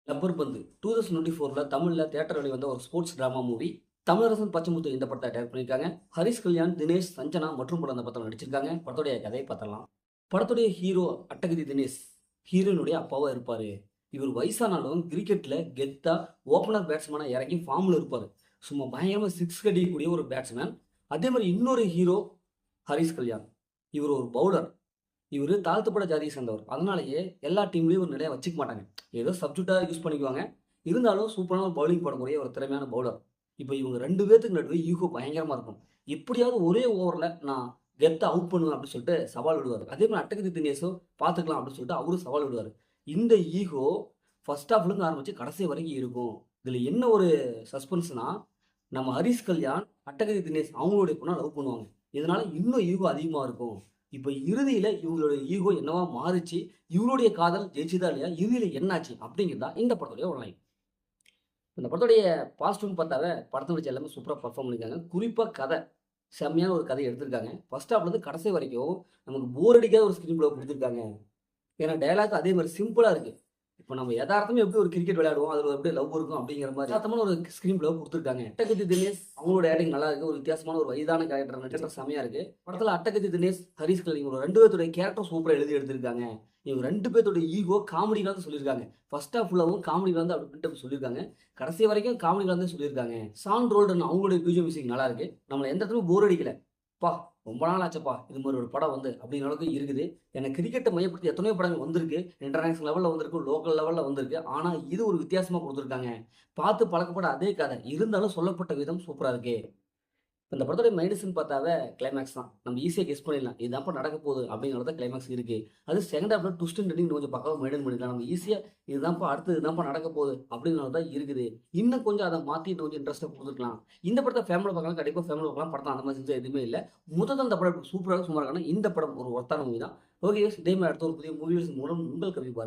Rubber பந்து 2024ல தமிழ்ல theatre வெளிவந்த ஒரு sports drama movie. Tamilarasan Pachamuthu இந்த படத்தை டைரக்ட் பண்ணியிருக்காங்க. ஹரிஷ் கல்யாண், தினேஷ், சஞ்சனா மற்றும் பலர் அந்த படத்தில் நடிச்சிருக்காங்க. படத்துடைய கதையை பார்த்தரலாம். படத்துடைய ஹீரோ அட்டகத்தி தினேஷ் ஹீரோனுடைய அப்பாவா இருப்பாரு. இவர் வயசானாலும் கிரிக்கெட்ல கெத்தா ஓப்பனர் பேட்ஸ்மேனா இறங்கி ஃபார்ம்ல இருப்பாரு. சும்மா பயங்கரமா சிக்ஸ் அடிக்கக்கூடிய ஒரு பேட்ஸ்மேன். அதே மாதிரி இன்னொரு ஹீரோ ஹரிஷ் கல்யாண். இவர் ஒரு பவுலர். இவரு தாழ்த்தப்பட்ட ஜாதியை சேர்ந்தவர். அதனாலேயே எல்லா டீம்லயும் ஒரு நிலையா வச்சுக்க மாட்டாங்க. ஏதோ சப்ஸ்டியூட்டா யூஸ் பண்ணிக்குவாங்க. இருந்தாலும் சூப்பரான ஒரு பவுலிங் போடக்கூடிய ஒரு திறமையான பவுலர். இப்ப இவங்க 2 பேத்துக்கு நடுவே ஈகோ பயங்கரமா இருக்கும். எப்படியாவது ஒரே ஓவர்ல நான் கெத்தா அவுட் பண்ணுவேன் அப்படின்னு சொல்லிட்டு சவால் விடுவாரு. அதே மாதிரி அட்டகத்தி தினேஷும் பார்த்துக்கலாம் அப்படின்னு சொல்லிட்டு அவரும் சவால் விடுவாரு. இந்த ஈகோ ஃபர்ஸ்ட் ஹாஃப்ல இருந்து ஆரம்பிச்சு கடைசி வரைக்கும் இருக்கும். இதுல என்ன ஒரு சஸ்பென்ஸ்னா, நம்ம ஹரிஷ் கல்யாண், அட்டகத்தி தினேஷ் அவங்களுடைய பொண்ண லவ் பண்ணுவாங்க. இதனால இன்னும் ஈகோ அதிகமா இருக்கும். இப்ப இறுதியில இவங்களுடைய ஈகோ என்னவா மாறுச்சு? இவருடைய காதல் ஜெயிச்சுதா இல்லையா? இறுதியில என்னாச்சு? அப்படிங்கிறது தான் இந்த படத்துடைய ஒரு லைன். இந்த படத்துடைய பாசிட்டிவ்னு பார்த்தாவே படத்துல வச்ச எல்லாமே சூப்பரா பெர்ஃபார்ம் பண்ணியிருக்காங்க. குறிப்பா கதை. செம்மையான ஒரு கதைய எடுத்திருக்காங்க. ஃபர்ஸ்ட் ஹாஃப்ல இருந்து கடைசி வரைக்கும் நமக்கு போர் அடிக்காத ஒரு ஸ்க்ரீன் ப்ளே குடுத்திருக்காங்க. ஏன்னா டயலாக் அதே மாரி சிம்பிளா இருக்கு. இப்ப நம்ம எதார்த்தமா எப்படி ஒரு கிரிக்கெட் விளையாடுவோம், அதுல எப்படி லவ் இருக்கும் அப்படிங்கிற மாரி எதார்த்தமான ஒரு ஸ்க்ரீன் ப்ளே குடுத்திருக்காங்க. அட்டகத்தி தினேஷ் அவங்களோட ஆக்டிங் நல்லா இருக்கு. ஒரு வித்தியாசமான ஒரு வயதான கேரக்டர் நடிச்சது செம்மையா இருக்கு. படத்துல அட்டகத்தி தினேஷ், ஹரிஷ் கல்யாண் இவங்க 2 பேத்துடைய கேரக்டர் சூப்பரா எழுதி எடுத்திருக்காங்க. இவங்க 2 பேத்தோட ஈகோ காமெடி கலந்து சொல்லியிருக்காங்க. ஃபர்ஸ்ட் ஹாஃப் ஃபுல்லாவும் காமெடி கலந்து அப்படி சொல்லியிருக்காங்க. கடைசி வரைக்கும் காமெடி கலந்து சொல்லியிருக்காங்க. சான் ரோல்டன் அவங்களுடைய பிஜிஎம் மியூசிக் நல்லா இருக்கு. நம்மள எந்த இடத்துலயும் போர் அடிக்கல. "அப்பா! ரொம்ப நாள் ஆச்சப்பா, இது மாரி ஒரு படம் வந்து" அப்படிங்கிற அளவுக்கு இருக்குது. ஏன்னா கிரிக்கெட்ட மையப்படுத்தி எத்தனையோ படங்கள் வந்திருக்கு. இன்டர்நேஷனல் லெவல்ல வந்திருக்கு, லோக்கல் லெவல்ல வந்திருக்கு. ஆனா இது ஒரு வித்தியாசமா குடுத்துருக்காங்க. பார்த்து பழக்கப்பட்ட அதே கதை. இருந்தாலும் சொல்லப்பட்ட விதம் சூப்பரா இருக்கு. இந்த படத்தோட மைனஸ்ன்னு பார்த்தாவே கிளைமாக்ஸ் தான். நம்ம ஈஸியா கெஸ் பண்ணிடலாம். இதுதான்ப்பா நடக்க போகுது அப்படிங்கிறது தான் கிளைமாக்ஸ் இருக்கு. அது செகண்ட் ஹாஃப்ல ட்விஸ்ட் அண்ட் டர்னிங் கொஞ்சம் பக்காவா மெயின்டெயின் பண்ணிருக்காங்க. நம்ம ஈஸியா இதுதான்ப்பா அடுத்து இதுதான்ப்பா நடக்க போகுது அப்படிங்கிறது தான் இருக்குது. இன்னும் கொஞ்சம் அத மாத்தி இன்னும் கொஞ்சம் இன்ட்ரெஸ்ட்டா குடுத்துருக்கலாம். இந்த படத்த ஃபேமிலில பார்க்கலாம். கண்டிப்பா ஃபேமிலில பார்க்கலாம். படத்த அந்த மாரி செஞ்சா எதுவுமே இல்ல. முதல்ல அந்த படம் சூப்பரா சுமாரா இந்த படம் ஒரு ஒர்த்தான மூவி தான். ஓகே, இதே மாரி அடுத்த ஒரு புதிய மூவிஸ் மூலம் உங்கள் கருத்து பாருங்க.